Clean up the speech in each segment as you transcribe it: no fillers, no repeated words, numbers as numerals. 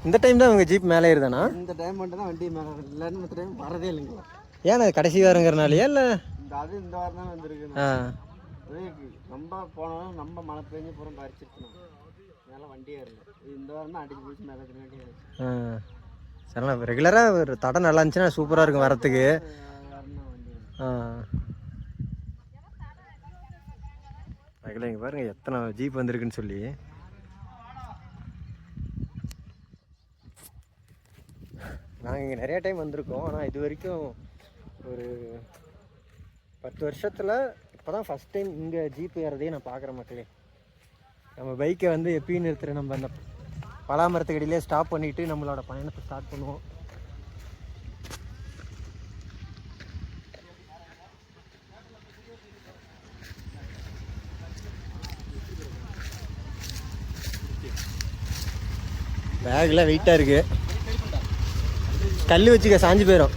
இந்த டைம் தான் உங்கள் ஜீப் மேலே ஏறுதானா? இந்த டைம் மட்டும் தான் வண்டி மேலே இல்லைன்னு மற்ற டைம் வரதே இல்லைங்க. ஏன்னா கடைசி வாரங்கிறனாலையா இல்லை? இந்த வாரம் தான் வந்திருக்கு. ரொம்ப போனோம், நம்ம மழை பெஞ்சு பூரா பறிச்சிருக்கணும், அதனால வண்டியே இல்லை. இந்த வாரம் தான் அடிச்சு பிடிச்சி மேலே வேண்டியது. சரிண்ணா, ரெகுலராக ஒரு தடம் நல்லா இருந்துச்சுன்னா சூப்பராக இருக்கும் வரத்துக்கு. அதில் இங்கே பாருங்கள் எத்தனை ஜீப் வந்திருக்குன்னு சொல்லி. நாங்கள் இங்கே நிறையா டைம் வந்திருக்கோம், ஆனால் இது வரைக்கும் ஒரு 10 வருஷத்தில் இப்போ தான் ஃபஸ்ட் டைம் இங்கே ஜீப் ஏறதையே நான் பார்க்குற மக்களே. நம்ம பைக்கை வந்து எப்பயும் நிறுத்துகிற நம்ம அந்த பலாமரத்துக்கடியிலே ஸ்டாப் பண்ணிவிட்டு நம்மளோட பயணத்தை ஸ்டார்ட் பண்ணுவோம். பேக்லாம் வெயிட்டாக இருக்குது, கல் வச்சுக்க சாஞ்சு போயிடும்.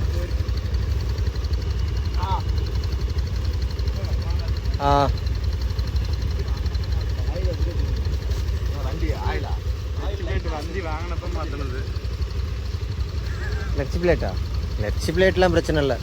லட்சி பிளேட்டா? லட்சி பிளேட்லாம் பிரச்சனை இல்லை.